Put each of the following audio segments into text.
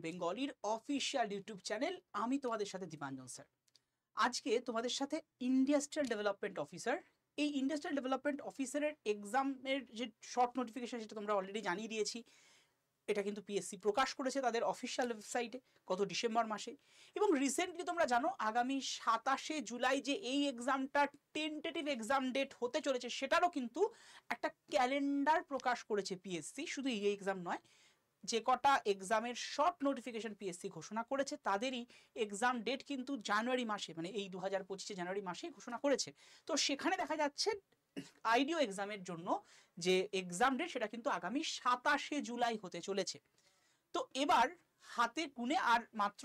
বেঙ্গলির official YouTube channel. আমি তোমাদের সাথে দীপাঞ্জন স্যার। আজকে তোমাদের সাথে ইন্ডাস্ট্রিয়াল ডেভেলপমেন্ট অফিসার, এই ইন্ডাস্ট্রিয়াল ডেভেলপমেন্ট অফিসারের এক্সামের যে শর্ট নোটিফিকেশন সেটা তোমরা অলরেডি জানিয়ে দিয়েছি। এটা কিন্তু পিএসসি প্রকাশ করেছে তাদের অফিসিয়াল ওয়েবসাইটে গত ডিসেম্বর মাসে। এবং রিসেন্টলি তোমরা জানো আগামী 27শে জুলাই যে এই এক্সামটা টেন্টেটিভ এক্সাম ডেট হতে চলেছে, সেটারও কিন্তু একটা ক্যালেন্ডার প্রকাশ করেছে পিএসসি। শুধু এই এক্সাম নয়, যে কটা এক্সামের শর্ট নোটিফিকেশন পিএসসি ঘোষণা করেছে তাদেরই এক্সাম ডেট কিন্তু জানুয়ারি মাসে, মানে এই 2025 জানুয়ারি মাসেই ঘোষণা করেছে। তো সেখানে দেখা যাচ্ছে আইডিও এক্সামের জন্য যে এক্সাম ডেট সেটা কিন্তু আগামী 27শে জুলাই হতে চলেছে। তো এবার হাতে গুনে আর মাত্র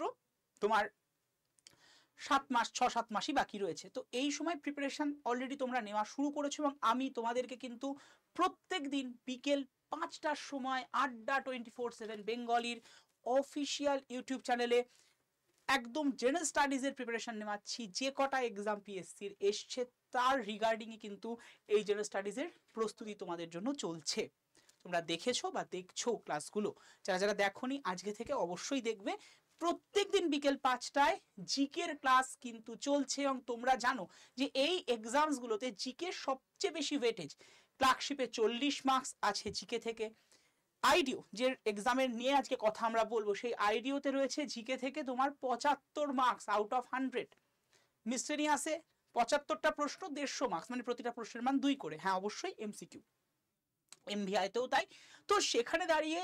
তোমার 6-7 মাসই বাকি রয়েছে। তো এই সময় প্রিপারেশন অলরেডি তোমরা নেওয়া শুরু করেছো এবং আমি তোমাদেরকে কিন্তু প্রত্যেক দিন বিকেল 5টার সময় আড্ডা 24/7 বেঙ্গলির অফিসিয়াল ইউটিউব চ্যানেলে একদম জেনারেল স্টাডিজের প্রিপারেশন নেওয়াচ্ছি। যে কটা এক্সাম পিএসসির এসছে তার রিগার্ডিংয়ে কিন্তু এই জেনারেল স্টাডিজের প্রস্তুতি তোমাদের জন্য চলছে। তোমরা দেখেছো বা দেখছো ক্লাসগুলো, যারা যারা দেখোনি আজকে থেকে অবশ্যই দেখবে। প্রত্যেক দিন বিকেল 5টায় জিকের ক্লাস কিন্তু চলছে এবং তোমরা জানো যে এই এক্সামসগুলোতে জিকে সবচেয়ে বেশি ওয়েটেজ। ক্লার্কশিপে 40 মার্কস আছে জিকে থেকে। আইডিও যে এক্সামের নিয়ে আজকে কথা আমরা বলবো, সেই আইডিওতে রয়েছে জিকে থেকে তোমার 75 মার্কস আউট অফ 100। মিসসেলিনিয়াসে 75টা প্রশ্ন 150 মার্কস, মানে প্রতিটা প্রশ্নের মান 2 করে। হ্যাঁ অবশ্যই এমসিকিউ, এমভিআইতেও তাই। তো সেখানে দাঁড়িয়ে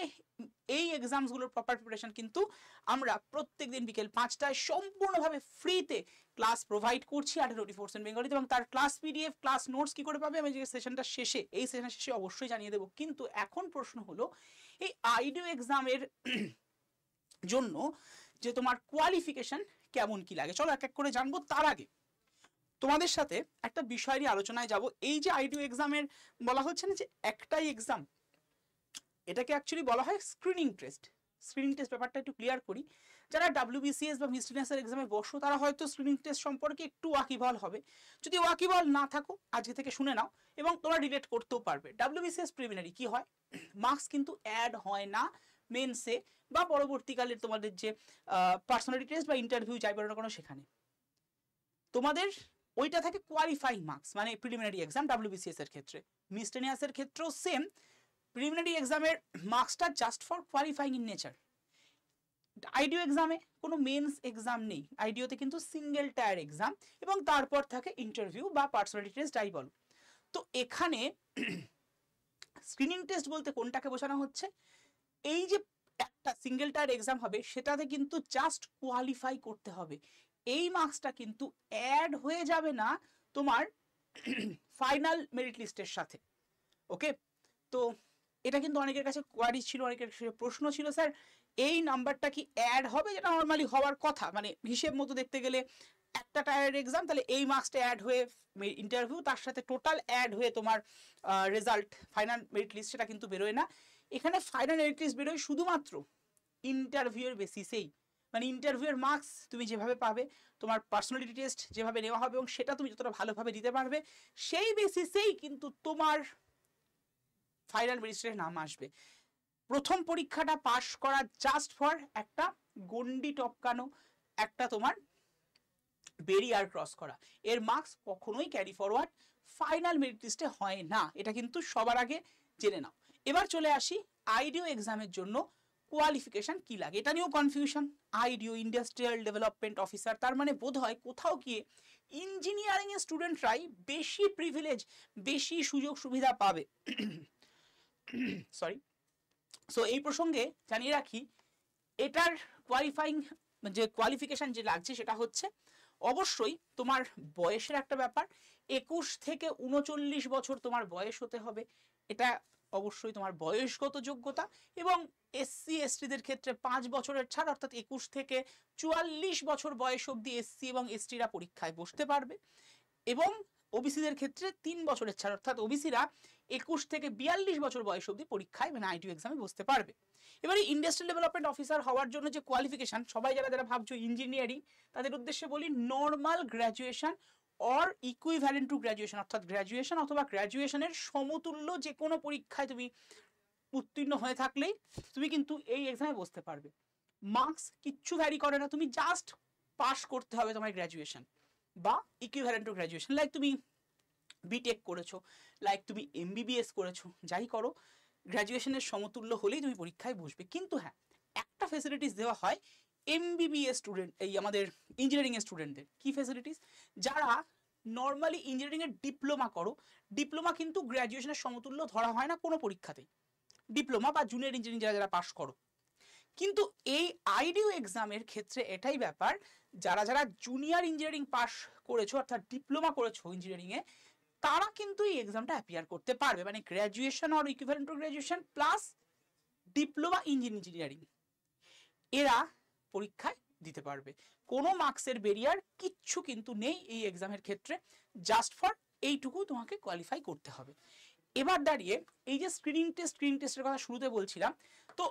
এই এক্সামসগুলোর প্রপার প্রিপারেশন কিন্তু আমরা প্রত্যেক দিন বিকেল 5টায় সম্পূর্ণভাবে ফ্রিতে ক্লাস প্রোভাইড করছি আড্ডা 24/7 বেঙ্গলিতে। এবং তার ক্লাস পিডিএফ, ক্লাস নোটস কি করে পাবে আমি যে সেশনটা শেষে, এই সেশন শেষে অবশ্যই জানিয়ে দেবো। কিন্তু এখন প্রশ্ন হলো এই আইডিও এক্সামের জন্য যে তোমার কোয়ালিফিকেশন কেমন কি লাগে, চলো এক এক করে জানবো। তার আগে তোমাদের সাথে একটা বিষয় নিয়ে আলোচনায় যাব। এই যে আইডিও এক্সামের বলা হচ্ছে না যে একটাই এক্সাম, এটাকে অ্যাকচুয়ালি বলা হয় স্ক্রিনিং টেস্ট। স্ক্রিনিং টেস্ট ব্যাপারটা একটু ক্লিয়ার করি। যারা ডাব্লিউবিসিএস বা মিসসেলিনিয়াসের এক্সামে বসো তারা হয়তো স্ক্রিনিং টেস্ট সম্পর্কে একটু ওয়াকিবহাল হবে। যদি ওয়াকিবহাল না থাকো আজকে থেকে শুনে নাও এবং তোমরা রিলেট করতেও পারবে। ডাব্লিউবিসিএস প্রিলিমিনারি কি হয়, মার্কস কিন্তু অ্যাড হয় না মেন্সে বা পরবর্তীকালে তোমাদের যে পার্সোনালিটি টেস্ট বা ইন্টারভিউ যাই বলো না কোনো, সেখানে তোমাদের ওইটা থাকে কোয়ালিফাইং মার্কস, মানে প্রিলিমিনারি এক্সাম ডাব্লিউবিসিএস এর ক্ষেত্রে। মিসসেলিনিয়াসের ক্ষেত্রেও সেম, প্রিলিমিনারি এক্সামের মার্কসটা just for qualifying in nature. আইডিও এক্সামে কোনো মেন্স এক্সাম নেই, আইডিওতে কিন্তু সিঙ্গেল টায়ার এক্সাম এবং তারপর থাকে ইন্টারভিউ বা পার্সোনালিটি টেস্ট যাই বলো। তো এখানে স্ক্রিনিং টেস্ট বলতে কোনটাকে বোঝানো হচ্ছে, এই যে একটা সিঙ্গেল টায়ার এক্সাম হবে সেটাতে কিন্তু জাস্ট কোয়ালিফাই করতে হবে, এই মার্কসটা কিন্তু অ্যাড হয়ে যাবে না তোমার ফাইনাল মেরিট লিস্টের সাথে। ওকে, তো এটা কিন্তু অনেকের কাছে কোয়ারি ছিল, অনেকের কাছে প্রশ্ন ছিল, স্যার এই নাম্বারটা কি অ্যাড হবে, যেটা নর্মালি হওয়ার কথা, মানে হিসেব মতো দেখতে গেলে একটা টায়ার এক্সাম, তাহলে এই মার্কসটা অ্যাড হয়ে ইন্টারভিউ তার সাথে টোটাল অ্যাড হয়ে তোমার রেজাল্ট ফাইনাল মেরিট লিস্ট সেটা কিন্তু বেরোয় না। এখানে ফাইনাল মেরিট লিস্ট বেরোয় শুধুমাত্র ইন্টারভিউয়ের বেসিসেই, মানে ইন্টারভিউয়ের মার্কস তুমি যেভাবে পাবে, তোমার পার্সোনালিটি টেস্ট যেভাবে নেওয়া হবে এবং সেটা তুমি যতটা ভালোভাবে দিতে পারবে সেই বেসিসেই কিন্তু তোমার ফাইনাল মেরিট লিস্টে নাম আসবে। প্রথম পরীক্ষাটা পাস করা জাস্ট ফর একটা গন্ডি টপকানো, একটা তোমার বেরিয়ার ক্রস করা, এর মার্কস কখনোই ক্যারি ফরওয়ার্ড ফাইনাল মেরিট লিস্টে হয় না, এটা কিন্তু সবার আগে জেনে নাও। এবার চলে আসি আইডিও এক্সামের জন্য কোয়ালিফিকেশন কি লাগে, এটা নিয়েও কনফিউশন। আইডিও ইন্ডাস্ট্রিয়াল ডেভেলপমেন্ট অফিসার, তার মানে বোধ হয় কোথাও গিয়ে ইঞ্জিনিয়ারিং এর স্টুডেন্টরাই বেশি প্রিভিলেজ, বেশি সুযোগ সুবিধা পাবে। সরি, সো এই প্রসঙ্গে জানিয়ে রাখি এটার কোয়ালিফাইং যে কোয়ালিফিকেশন যে লাগছে সেটা হচ্ছে অবশ্যই তোমার বয়সের একটা ব্যাপার। 21 থেকে 39 বছর তোমার বয়স হতে হবে, এটা অবশ্যই তোমার বয়সগত যোগ্যতা। এবং এসসি এসটিদের ক্ষেত্রে 5 বছরের ছাড়, অর্থাৎ 21 থেকে 44 বছর বয়স অবধি এসসি এবং এসটিরা পরীক্ষায় বসতে পারবে। এবং ওবিসিদের ক্ষেত্রে 3 বছরের ছাড়, অর্থাৎ ওবিসিরা 21 থেকে 42 বছর বয়স অবধি পরীক্ষায় মানে আইটিও এক্সামে বসতে পারবে। এবারে ইন্ডাস্ট্রিয়াল ডেভেলপমেন্ট অফিসার হওয়ার জন্য যে কোয়ালিফিকেশন, সবাই যারা যারা ভাবছো ইঞ্জিনিয়ারিং তাদের উদ্দেশ্যে বলি normal graduation or equivalent to graduation, অর্থাৎ গ্র্যাজুয়েশন অথবা গ্র্যাজুয়েশনের সমতুল্য যে কোনো পরীক্ষায় তুমি উত্তীর্ণ হয়ে থাকলেই তুমি কিন্তু এই এক্সামে বসতে পারবে। মার্কস কিচ্ছু ভ্যারি করে না, তুমি জাস্ট পাস করতে হবে তোমার গ্র্যাজুয়েশন বা ইকুইভ্যালেন্ট টু গ্র্যাজুয়েশন। লাইক তুমি বিটেক করেছো, লাইক তুমি এমবিবিএস করেছো, যাই করো গ্র্যাজুয়েশনের সমতুল্য হলেই তুমি পরীক্ষায় বসবে। কিন্তু হ্যাঁ, একটা ফেসিলিটিস দেওয়া হয় এমবিবিএস স্টুডেন্ট, এই আমাদের ইঞ্জিনিয়ারিং এর স্টুডেন্টদের। কি ফেসিলিটিস? যারা নর্মালি ইঞ্জিনিয়ারিং এর ডিপ্লোমা করো, ডিপ্লোমা কিন্তু গ্র্যাজুয়েশনের সমতুল্য ধরা হয় না কোনো পরীক্ষাতেই, ডিপ্লোমা বা জুনিয়র ইঞ্জিনিয়ারিং যারা যারা পাশ করো। কিন্তু এই আইডিউ এক্সামের ক্ষেত্রে এটাই ব্যাপার, যারা যারা জুনিয়র ইঞ্জিনিয়ারিং পাস করেছো অর্থাৎ ডিপ্লোমা করেছো ইঞ্জিনিয়ারিং এ, তারা কিন্তু এই এক্সামটা অ্যাপিয়ার করতে পারবে। মানে graduation or equivalent to graduation plus diploma in engineering, এরা পরীক্ষায় দিতে পারবে। কোনো মার্কসের বেরিয়ার কিচ্ছু কিন্তু নেই এই এক্সামের ক্ষেত্রে, জাস্ট ফর এইটুকু তোমাকে কোয়ালিফাই করতে হবে। এবার দাঁড়িয়ে এই যে স্ক্রিনিং টেস্টের কথা শুরুতে বলছিলাম, তো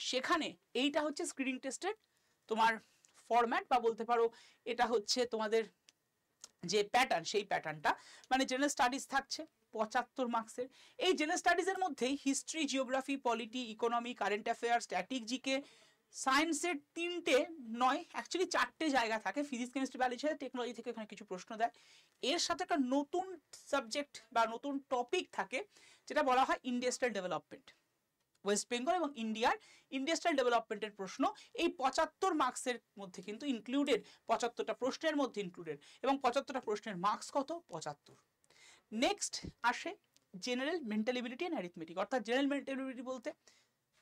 সেখানে এইটা হচ্ছে স্ক্রিনিং টেস্টের তোমার ফরম্যাট, বা বলতে পারো এটা হচ্ছে তোমাদের যে প্যাটার্ন, সেই প্যাটার্নটা। মানে জেনারেল স্টাডিজ থাকছে 75 মার্কসের। এই জেনারেল স্টাডিজের মধ্যেই history, geography, polity, economy, current affair, static, GK, সায়েন্সের 3টে নয় অ্যাকচুয়ালি 4টে জায়গা থাকে, ফিজিক্স, কেমিস্ট্রি, বায়োলজি, টেকনোলজি থেকে এখানে কিছু প্রশ্ন দেয়। এর সাথে একটা নতুন সাবজেক্ট বা নতুন টপিক থাকে যেটা বলা হয় ইন্ডাস্ট্রিয়াল ডেভেলপমেন্ট। ওয়েস্ট বেঙ্গল এবং ইন্ডিয়ার ইন্ডাস্ট্রিয়াল ডেভেলপমেন্টের প্রশ্ন এই 75 মার্কসের মধ্যে কিন্তু ইনক্লুডেড, 75টা প্রশ্নের মধ্যে ইনক্লুডেড, এবং 75টা প্রশ্নের মার্কস কত? 75। নেক্সট আসে general mental ability and arithmetic. অর্থাৎ জেনারেল মেন্টাল এবিলিটি বলতে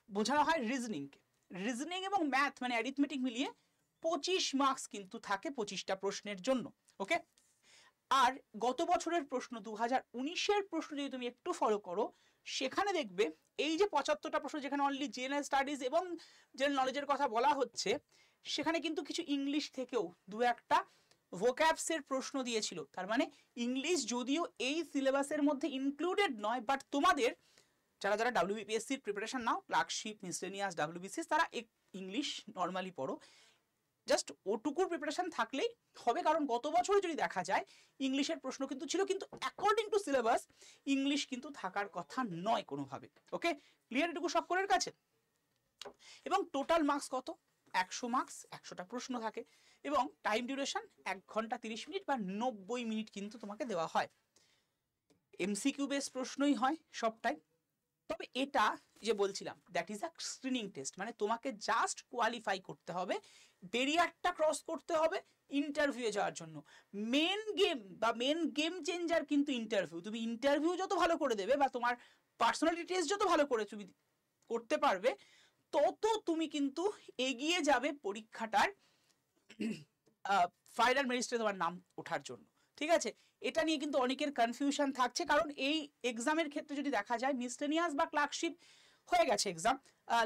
বোঝানো হয় রিজনিংকে। রিজনিং এবং ম্যাথ মানে অ্যারিথমেটিক মিলিয়ে 25 মার্কস কিন্তু থাকে 25টা প্রশ্নের জন্য। ওকে, আর গত বছরের প্রশ্ন 2019-এর প্রশ্ন যদি তুমি একটু ফলো করো, সেখানে দেখবে এই যে 75টা প্রশ্ন যেখানে অনলি জেনারেল স্টাডিজ এবং জেনারেল নলেজের কথা বলা হচ্ছে, সেখানে কিন্তু কিছু ইংলিশ থেকেও দু একটা ভোক্যাবসের প্রশ্ন দিয়েছিল। তার মানে ইংলিশ যদিও এই সিলেবাসের মধ্যে ইনক্লুডেড নয়, বাট তোমাদের যারা যারা ডাব্লিউবিপিএসসির প্রিপারেশন নাও, ক্লার্কশিপ, মিসলেনিয়াস, ডাব্লিউবিসিএস, তারা ইংলিশ নর্মালি পড়ো, জাস্ট ওটুকুর প্রিপারেশন থাকলেই হবে। কারণ গত বছর যদি দেখা যায় ইংলিশের প্রশ্ন কিন্তু ছিল, কিন্তু অ্যাকর্ডিং টু সিলেবাস ইংলিশ কিন্তু থাকার কথা নয় কোনোভাবে। ওকে, ক্লিয়ার এটুকু সকলের কাছে? এবং টোটাল মার্কস কত? 100 মার্কস, 100টা প্রশ্ন থাকে, এবং টাইম ডিউরেশন 1 ঘন্টা 30 মিনিট বা 90 মিনিট কিন্তু তোমাকে দেওয়া হয়। এমসিকিউ বেস প্রশ্নই হয় সবটাই। তবে এটা যে বলছিলাম that is a screening test, মানে তোমাকে জাস্ট কোয়ালিফাই করতে হবে, ব্যারিয়ারটা ক্রস করতে হবে ইন্টারভিউয়ে যাওয়ার জন্য। মেন গেম বা মেন গেম চেঞ্জার কিন্তু ইন্টারভিউ। তুমি ইন্টারভিউ যত ভালো করে দেবে বা তোমার পার্সোনালিটি টেস্ট যত ভালো করে তুমি করতে পারবে, তত তুমি কিন্তু এগিয়ে যাবে পরীক্ষাটার ফাইনাল মেরিটে তোমার নাম ওঠার জন্য। ঠিক আছে, এটা নিয়ে কিন্তু অনেকের কনফিউশন থাকছে, কারণ এই এক্সামের ক্ষেত্রে যদি দেখা যায় মিসলেনিয়াস বা ক্লার্কশিপ হয়ে গেছে এক্সাম,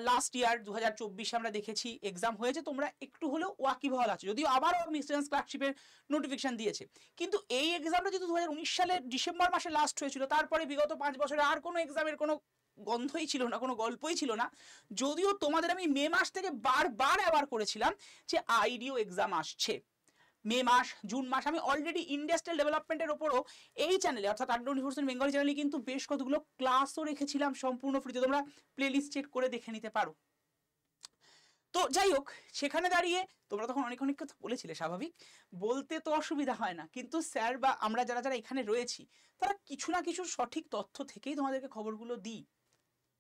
লাস্ট ইয়ার 2024 আমরা দেখেছি এক্সাম হয়েছে, তোমরা একটু হলেও ওয়াকিবহাল আছে, যদিও আবারও মিসলেনিয়াস ক্লার্কশিপের নোটিফিকেশন দিয়েছে। কিন্তু এই এক্সামটা যেহেতু 2019 সালের ডিসেম্বর মাসে লাস্ট হয়েছিল, তারপরে বিগত 5 বছরে আর কোনো এক্সামের কোনো গন্ধই ছিল না, কোনো গল্পই ছিল না। যদিও তোমাদের আমি মে মাস থেকে বারবার আবার করেছিলাম যে আইডিও এক্সাম আসছে, মে মাস, জুন মাস। আমি অলরেডি ইন্ডাস্ট্রিয়াল ডেভেলপমেন্টের ওপরও এই চ্যানেলে অর্থাৎ আড্ডা বেঙ্গলি চ্যানেলে কিন্তু বেশ কতগুলো ক্লাসও রেখেছিলাম সম্পূর্ণ ফ্রিতে, তোমরা প্লেলিস্ট চেক করে দেখে নিতে পারো। তো যাই হোক, সেখানে দাঁড়িয়ে তোমরা তখন অনেক অনেক কথা বলেছিলে, স্বাভাবিক, বলতে তো অসুবিধা হয় না, কিন্তু স্যার বা আমরা যারা যারা এখানে রয়েছি তারা কিছু না কিছু সঠিক তথ্য থেকেই তোমাদেরকে খবরগুলো দিই।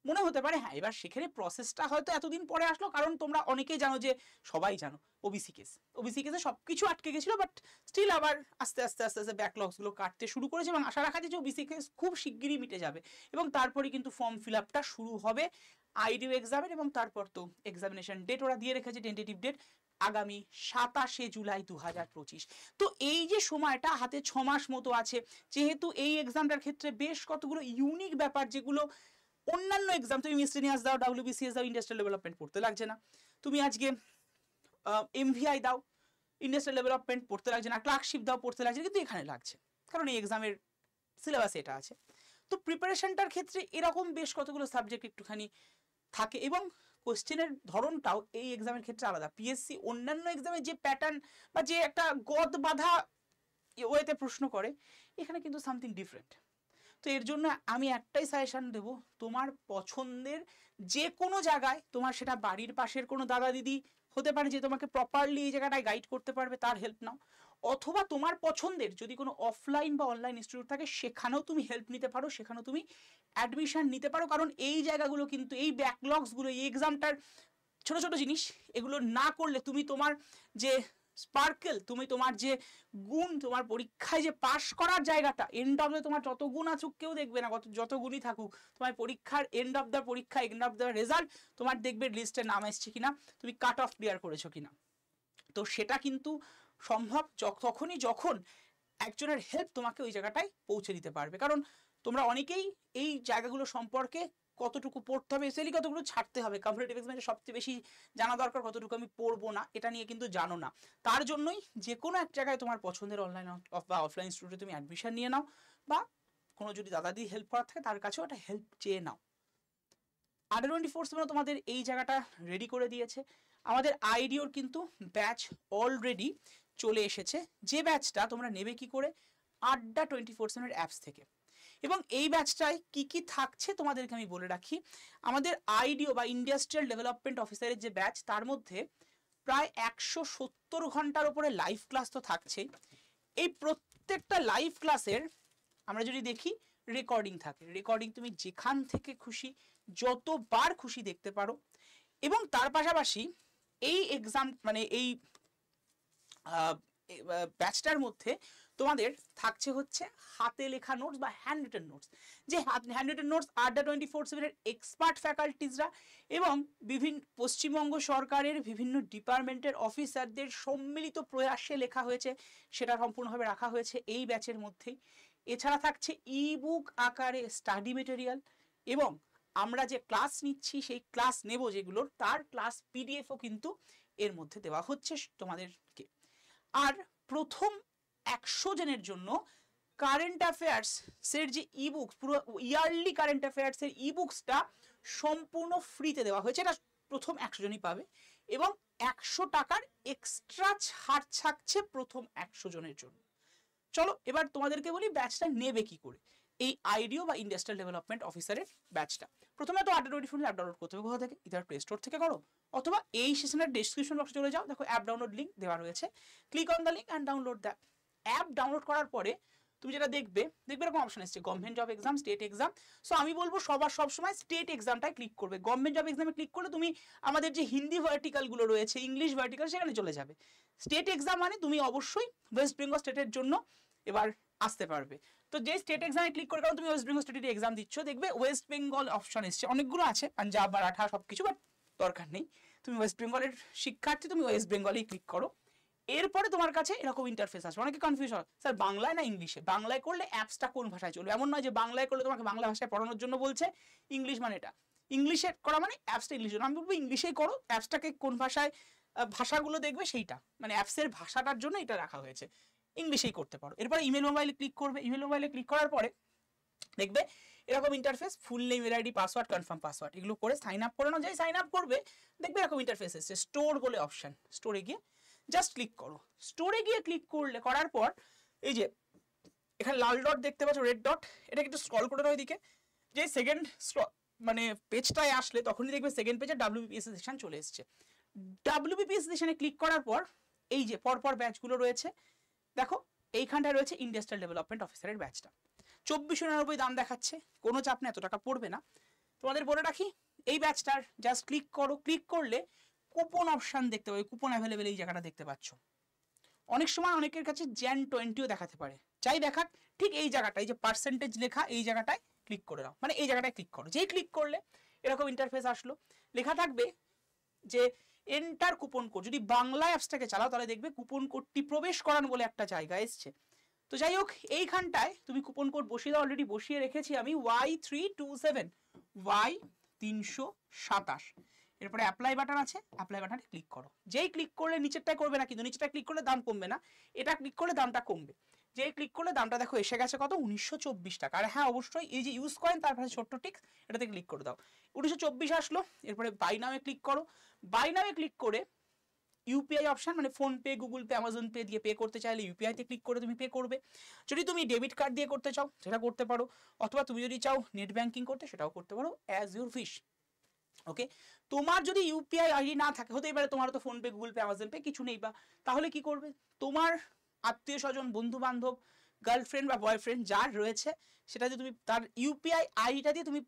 মনে হতে পারে হ্যাঁ এবার সেখানে প্রসেসটা হয়তো এতদিন পরে আসলো, কারণ তোমরা অনেকেই জানো যে, সবাই জানো ওবিসি কেসে সবকিছু আটকে গেছিল, বাট স্টিল আবার আস্তে আস্তে আস্তে আস্তে ব্যাকলগসগুলো কাটতে শুরু করেছে, এবং আশা রাখা যায় যে ওবিসি কেস খুব শিগগিরই মিটে যাবে, এবং তারপরে কিন্তু ফর্ম ফিল আপটা শুরু হবে আইডিও এক্সামের, এবং তারপর তো এক্সামিনেশন ডেট ওরা দিয়ে রেখেছে, টেন্টেটিভ ডেট আগামী 27শে জুলাই 2025। তো এই যে সময়টা হাতে 6 মাস মতো আছে, যেহেতু এই এক্সামটার ক্ষেত্রে বেশ কতগুলো ইউনিক ব্যাপার, যেগুলো অন্যান্য এক্সাম তুমি মিসলেনিয়াস দাও, ডাব্লিউবিসিএস দাও, ইন্ডাস্ট্রিয়াল ডেভেলপমেন্ট পড়তে লাগছে না, তুমি আজকে এমভিআই দাও, ইন্ডাস্ট্রিয়াল ডেভেলপমেন্ট পড়তে লাগছে না, ক্লার্কশিপ দাও পড়তে লাগছে, কিন্তু এখানে লাগছে, কারণ এই এক্সামের সিলেবাসে এটা আছে। তো প্রিপারেশনটার ক্ষেত্রে এরকম বেশ কতগুলো সাবজেক্ট একটুখানি থাকে, এবং কোশ্চেনের ধরনটাও এই এক্সামের ক্ষেত্রে আলাদা। পিএসসি অন্যান্য এক্সামে যে প্যাটার্ন বা যে একটা গদ বাঁধা ওয়েতে প্রশ্ন করে, এখানে কিন্তু সামথিং ডিফারেন্ট। তো এর জন্য আমি একটাই সাজেশন দেব, তোমার পছন্দের যে কোনো জায়গায়, তোমার সেটা বাড়ির পাশের কোনো দাদা দিদি হতে পারে যে তোমাকে প্রপারলি এই জায়গাটায় গাইড করতে পারবে, তার হেল্প নাও। অথবা তোমার পছন্দের যদি কোনো অফলাইন বা অনলাইন ইনস্টিটিউট থাকে সেখানেও তুমি হেল্প নিতে পারো, সেখানেও তুমি অ্যাডমিশন নিতে পারো। কারণ এই জায়গাগুলো কিন্তু, এই ব্যাকলগসগুলো, এই এক্সামটার ছোট ছোট জিনিস, এগুলো না করলে তুমি তোমার যে স্পার্কেল, তুমি তোমার যে গুণ, তোমার পরীক্ষায় যে পাশ করার জায়গাটা, এন্ড অফ দ্য তোমার যত গুণ আসুক কেউ দেখবে না, যত গুণই থাকুক, তোমার পরীক্ষার এন্ড অফ দ্য পরীক্ষা, এন্ড অফ দ্য রেজাল্ট তোমার দেখবে লিস্টের নাম এসছে কিনা, তুমি কাট অফ ক্লিয়ার করেছো কিনা। তো সেটা কিন্তু সম্ভব তখনই যখন একজনের হেল্প তোমাকে ওই জায়গাটায় পৌঁছে দিতে পারবে। কারণ তোমরা অনেকেই এই জায়গাগুলো সম্পর্কে কতটুকু পড়তে হবে, এসএলই কতটুকু ছাড়তে হবে, কম্পিটিটিভ এক্সামে সবচেয়ে বেশি জানা দরকার কতটুকু আমি পড়বো না, এটা নিয়ে কিন্তু জানো না। তার জন্যই যে কোনো এক জায়গায় তোমার পছন্দের অনলাইন বা অফলাইন ইনস্টিটিউটে তুমি অ্যাডমিশন নিয়ে নাও, বা কোনো যদি দাদাদি হেল্প করার থাকে তার কাছেও একটা হেল্প চেয়ে নাও। আড্ডা 24/7 তোমাদের এই জায়গাটা রেডি করে দিয়েছে। আমাদের আইডিওর কিন্তু ব্যাচ অলরেডি চলে এসেছে, যে ব্যাচটা তোমরা নেবে কি করে, আড্ডা 24/7 অ্যাপস থেকে। এবং এই ব্যাচটায় কি কি থাকছে তোমাদেরকে আমি বলে রাখি। আমাদের আইডিও বা ইন্ডাস্ট্রিয়াল ডেভেলপমেন্ট অফিসারের যে ব্যাচ, তার মধ্যে প্রায় 170 ঘন্টার উপরে লাইভ ক্লাস তো থাকছেই। এই প্রত্যেকটা লাইভ ক্লাসের আমরা যদি দেখি রেকর্ডিং থাকে, রেকর্ডিং তুমি যেখান থেকে খুশি যতবার খুশি দেখতে পারো। এবং তার পাশাপাশি এই এক্সাম মানে এই ব্যাচটার মধ্যে তোমাদের থাকছে হচ্ছে হাতে লেখা নোটস বা হ্যান্ড রিটেন নোটস। যে হ্যান্ড রিটেন নোটস আড্ডা 24/7 এর এক্সপার্ট ফ্যাকাল্টিজরা এবং বিভিন্ন পশ্চিমবঙ্গ সরকারের বিভিন্ন ডিপার্টমেন্টের অফিসারদের সম্মিলিত প্রয়াসে লেখা হয়েছে, সেটা সম্পূর্ণভাবে রাখা হয়েছে এই ব্যাচের মধ্যেই। এছাড়া থাকছে ইবুক আকারে স্টাডি মেটেরিয়াল, এবং আমরা যে ক্লাস নিচ্ছি সেই ক্লাস নেব যেগুলোর, তার ক্লাস পিডিএফও কিন্তু এর মধ্যে দেওয়া হচ্ছে তোমাদেরকে। আর প্রথম 100 জনের জন্য কারেন্ট অ্যাফেয়ার্স এর যে ইবুকস, পুরো ইয়ারলি কারেন্ট অ্যাফেয়ার্স এর ইবুকসটা সম্পূর্ণ ফ্রিতে দেওয়া হয়েছে। এটা প্রথম 100 জনই পাবে, এবং 100 টাকার এক্সট্রা ছাড় থাকছে প্রথম 100 জনের জন্য। চলো এবার তোমাদেরকে বলি ব্যাচটা নেবে কি করে, এই আইডিও বা ইন্ডাস্ট্রিয়াল ডেভেলপমেন্ট অফিসারের ব্যাচটা। প্রথমে তো আড্ডা 24 অ্যাপ ডাউনলোড করতে হবে, কোথা থেকে, ইদার প্লে স্টোর থেকে করো, অথবা এই সেশনের ডেসক্রিপশন বক্সে চলে যাও, দেখো অ্যাপ ডাউনলোড লিঙ্ক দেওয়া রয়েছে, click on the link and download the app. Download করার পরে তুমি যেটা দেখবে এরকম অপশন এসছে government job exam, state exam. So আমি বলবো সবসময় স্টেট এক্সামটাই ক্লিক করবে। গভর্নমেন্ট জব এক্সামে ক্লিক করলে তুমি আমাদের যে হিন্দি ভার্টিক্যালগুলো রয়েছে, ইংলিশ ভার্টিক্যাল, সেখানে চলে যাবে। স্টেট এক্সাম মানে তুমি অবশ্যই ওয়েস্ট বেঙ্গল স্টেটের জন্য এবার আসতে পারবে। তো যে স্টেট এক্সামে ক্লিক করে, কারণ তুমি ওয়েস্ট বেঙ্গল স্টেটের এক্সাম দিচ্ছ, দেখবে ওয়েস্ট বেঙ্গল অপশন এসছে, অনেকগুলো আছে পাঞ্জাব মারাঠা সবকিছু, বাট দরকার নেই, তুমি ওয়েস্ট বেঙ্গলের শিক্ষার্থী, তুমি ওয়েস্ট বেঙ্গলেই ক্লিক করো। এরপরে তোমার কাছে এরকম ইন্টারফেস আসবে। অনেকে কনফিউজ হয়, স্যার বাংলায় না ইংলিশে, বাংলায় করলে অ্যাপসটা কোন ভাষায় চলবে? এমন নয় যে বাংলায় করলে তোমাকে বাংলা ভাষায় পড়ানোর জন্য বলছে, ইংলিশ মানে এটা, ইংলিশে করা মানে অ্যাপসটা ইংলিশ। আমি বলবো ইংলিশেই করো, অ্যাপসটাকে কোন ভাষায়, ভাষাগুলো দেখবে সেইটা, মানে অ্যাপসের ভাষাটার জন্য এটা রাখা হয়েছে, ইংলিশেই করতে পারো। এরপরে ইমেল মোবাইলে ক্লিক করবে, ইমেল মোবাইলে ক্লিক করার পরে দেখবে এরকম interface, full name, email ID, password, confirm password, এগুলো করে সাইন আপ করে নাও। যাই সাইন আপ করবে দেখবে এরকম ইন্টারফেস এসছে, স্টোর বলে অপশন, স্টোরে গিয়ে জাস্ট ক্লিক করো। স্টোরে গিয়ে ক্লিক করার পর এই যে এখানে লাল ডট দেখতে পাচ্ছ, রেড ডট, এটাকে একটু স্ক্রল করে দাও এদিকে। যে সেকেন্ড মানে পেজটায় আসলে তখনই দেখবে সেকেন্ড পেজে ডাব্লিউবিপিএসসি সেকশন চলে এসছে। ডাব্লিউবিপিএসসি সেকশনে ক্লিক করার পর এই যে পরপর ব্যাচগুলো রয়েছে, দেখো এইখানটায় রয়েছে ইন্ডাস্ট্রিয়াল ডেভেলপমেন্ট অফিসারের ব্যাচটা, 2499 দাম দেখাচ্ছে, কোনো চাপ না, এত টাকা পড়বে না। তোমাদের বলে রাখি এই ব্যাচটার জাস্ট ক্লিক করো, ক্লিক করলে কুপন অপশন দেখতে পাবে, কুপন অ্যাভেলেবেল এই জায়গাটা দেখতে পাচ্ছ। অনেক সময় অনেকের কাছে জ্যান 20ও দেখাতে পারে, চাই দেখাক, ঠিক এই জায়গাটায় যে পার্সেন্টেজ লেখা এই জায়গাটায় ক্লিক করে দাও, মানে এই জায়গাটায় ক্লিক করো। যেই ক্লিক করলে এরকম ইন্টারফেস আসলো, লেখা থাকবে যে এন্টার কুপন কোড। যদি বাংলা অ্যাপসটাকে চালাও তাহলে দেখবে কুপন কোডটি প্রবেশ করান বলে একটা জায়গা এসছে। তো যাই হোক এইখানটায় তুমি কুপন কোড বসিয়ে দাও, অলরেডি বসিয়ে রেখেছি আমি, Y327, Y327। এরপরে অ্যাপ্লাই বাটন আছে, অ্যাপ্লাই বাটনে ক্লিক করো। যেই ক্লিক করলে নিচেরটাই করবে না, কিন্তু নিচেরটা ক্লিক করলে দাম কমবে না, এটা ক্লিক করলে দামটা কমবে। যেই ক্লিক করলে দামটা দেখো এসে গেছে কত, 1924 টাকা। আর হ্যাঁ অবশ্যই এই যে ইউজ করেন তার পাশে ছোট্ট টিক্স, এটাতে ক্লিক করে দাও। 1924 আসলো। এরপরে বাই নামে ক্লিক করো। বাই নামে ক্লিক করে ইউপিআই অপশন, মানে phone pay, Google pay, Amazon pay দিয়ে পে করতে চাইলে ইউপিআই তে ক্লিক করে তুমি পে করবে। যদি তুমি ডেবিট কার্ড দিয়ে করতে চাও সেটা করতে পারো, অথবা তুমি যদি চাও নেট ব্যাংকিং করতে সেটাও করতে পারো, অ্যাজ ইউর উইশ। ওকে, তোমার যদি ইউপিআই আইডি না থাকে, হতেই পারে তোমার তো PhonePe, Google pay, Amazon pay কিছু নেই, বা তাহলে কি করবে, তোমার আত্মীয় স্বজন, বন্ধু বান্ধব, গার্লফ্রেন্ড বা বয়ফ্রেন্ড যার রয়েছে সেটা দিয়ে তুমি তার ইউপিআই আইডিটা দিয়ে তুমি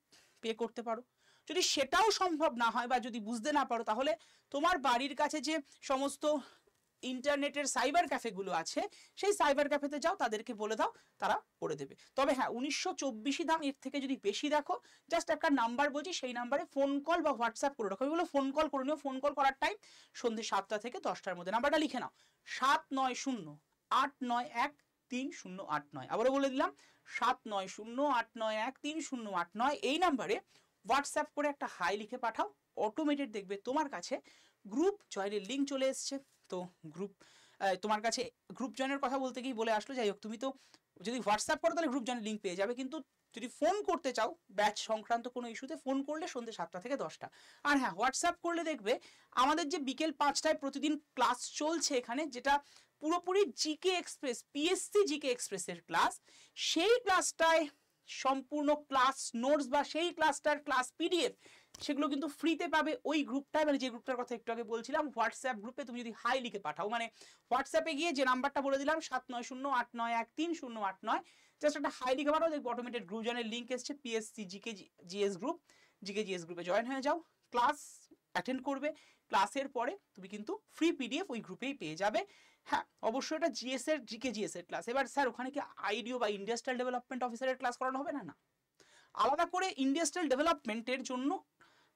পে করতে পারো। যদি সেটাও সম্ভব না হয় বা যদি বুঝতে না পারো, তাহলে তোমার বাড়ির কাছে যে সমস্ত ইন্টারনেটের সাইবার ক্যাফেগুলো আছে সেই সাইবার ক্যাফেতে যাও, তাদেরকে বলে দাও, তারা করে দেবে। তবে হ্যাঁ 1924 দাম, এর থেকে যদি বেশি দেখো জাস্ট একটা নাম্বার বলছি, সেই নাম্বারে ফোন কল বা হোয়াটসঅ্যাপ করে রাখো। এগুলো ফোন কল করে নিও, ফোন কল করার টাইম সন্ধ্যে 7টা থেকে 10টার মধ্যে। নাম্বারটা লিখে নাও 7908913089। আবারও বলে দিলাম 7908913089। এই নাম্বারে হোয়াটসঅ্যাপ করে একটা হাই লিখে পাঠাও, অটোমেটেড দেখবে তোমার কাছে গ্রুপ জয়েনের লিঙ্ক চলে এসছে। তো গ্রুপ তোমার কাছে গ্রুপ জয়েনের কথা বলতে গিয়ে বলে আসলো, যাই হোক তুমি তো যদি হোয়াটসঅ্যাপ করো তাহলে গ্রুপ জয়েনের লিঙ্ক পেয়ে যাবে, কিন্তু যদি ফোন করতে চাও ব্যাচ সংক্রান্ত কোনো ইস্যুতে, ফোন করলে সন্ধ্যে 7টা থেকে 10টা। আর হ্যাঁ হোয়াটসঅ্যাপ করলে দেখবে আমাদের যে বিকেল 5টায় প্রতিদিন ক্লাস চলছে এখানে, যেটা পুরোপুরি জিকে এক্সপ্রেস, পিএসসি জিকে এক্সপ্রেসের ক্লাস, সেই ক্লাসটায় সম্পূর্ণ ক্লাস নোটস বা সেই ক্লাসটার ক্লাস পিডিএফ সেগুলো কিন্তু ফ্রিতে পাবে ওই গ্রুপটায়, মানে যে গ্রুপটার কথা একটু আগে বলছিলাম, হোয়াটসঅ্যাপ গ্রুপে তুমি যদি হাই লিখে পাঠাও, মানে হোয়াটসঅ্যাপে গিয়ে যে নাম্বারটা বলে দিলাম 7908913089, জাস্ট একটা হাই লিখে পাঠাও, দেখবো অটোমেটেড গ্রুপ জয়েনের লিঙ্ক এসছে, PSC GK GS group, GK GS গ্রুপে জয়েন হয়ে যাও, ক্লাস অ্যাটেন্ড করবে, ক্লাসের পরে তুমি কিন্তু ফ্রি পিডিএফ ওই গ্রুপেই পেয়ে যাবে। হ্যাঁ অবশ্যই এটা জিএস এর, জিকে জিএস এর ক্লাস। এবার স্যার ওখানে কি আইডিও বা ইন্ডাস্ট্রিয়াল ডেভেলপমেন্ট অফিসারের ক্লাস করানো হবে? না না, আলাদা করে ইন্ডাস্ট্রিয়াল ডেভেলপমেন্টের জন্য,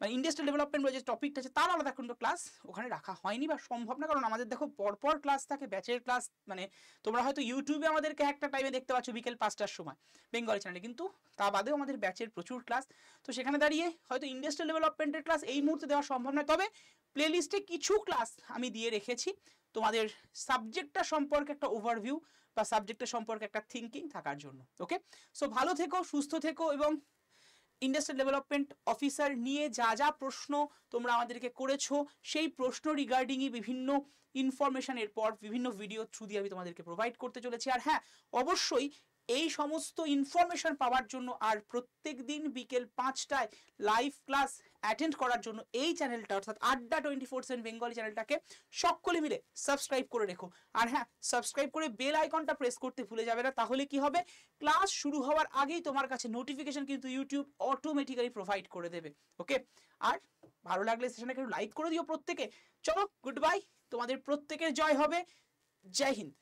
মানে ইন্ডাস্ট্রিয়াল ডেভেলপমেন্ট যে টপিকটা আছে তার আলাদা কোনো ক্লাস ওখানে রাখা হয়নি বা সম্ভব না, কারণ আমাদের দেখো পরপর ক্লাস থাকে, ব্যাচের ক্লাস, মানে তোমরা হয়তো ইউটিউবে আমাদেরকে একটা টাইমে দেখতে পাচ্ছ বিকেল 5টার সময় বেঙ্গলি চ্যানেলে, কিন্তু তা বাদেও আমাদের ব্যাচের প্রচুর ক্লাস। তো সেখানে দাঁড়িয়ে হয়তো ইন্ডাস্ট্রিয়াল ডেভেলপমেন্টের ক্লাস এই মুহূর্তে দেওয়া সম্ভব নয়, তবে প্লেলিস্টে কিছু ক্লাস আমি দিয়ে রেখেছি তোমাদের সাবজেক্টটা সম্পর্কে একটা ওভারভিউ বা সাবজেক্টটা সম্পর্কে একটা থিঙ্কিং থাকার জন্য। ওকে, সো ভালো থেকো, সুস্থ থেকো, এবং ইন্ডাস্ট্রিয়াল ডেভেলপমেন্ট অফিসার নিয়ে যা যা প্রশ্ন তোমরা আমাদেরকে করেছো সেই প্রশ্ন রিগার্ডিংই বিভিন্ন ইনফরমেশনের পর বিভিন্ন ভিডিও থ্রু দিয়ে আমি তোমাদেরকে প্রোভাইড করতে চলেছি। আর হ্যাঁ অবশ্যই এই সমস্ত ইনফরমেশন পাওয়ার জন্য আর প্রত্যেক দিন বিকেল 5টায় লাইভ ক্লাস অ্যাটেন্ড করার জন্য এই চ্যানেলটা অর্থাৎ আড্ডা 24/7 বেঙ্গলি চ্যানেলটাকে সকলে মিলে সাবস্ক্রাইব করে রেখো। আর হ্যাঁ সাবস্ক্রাইব করে বেল আইকনটা প্রেস করতে ভুলে যাবে না, তাহলে কি হবে, ক্লাস শুরু হওয়ার আগেই তোমার কাছে নোটিফিকেশন কিন্তু ইউটিউব অটোমেটিক্যালি প্রোভাইড করে দেবে। ওকে, আর ভালো লাগলে সেশনটাকে লাইক করে দিও প্রত্যেকে। চলো গুড বাই, তোমাদের প্রত্যেকের জয় হবে। জয় হিন্দ।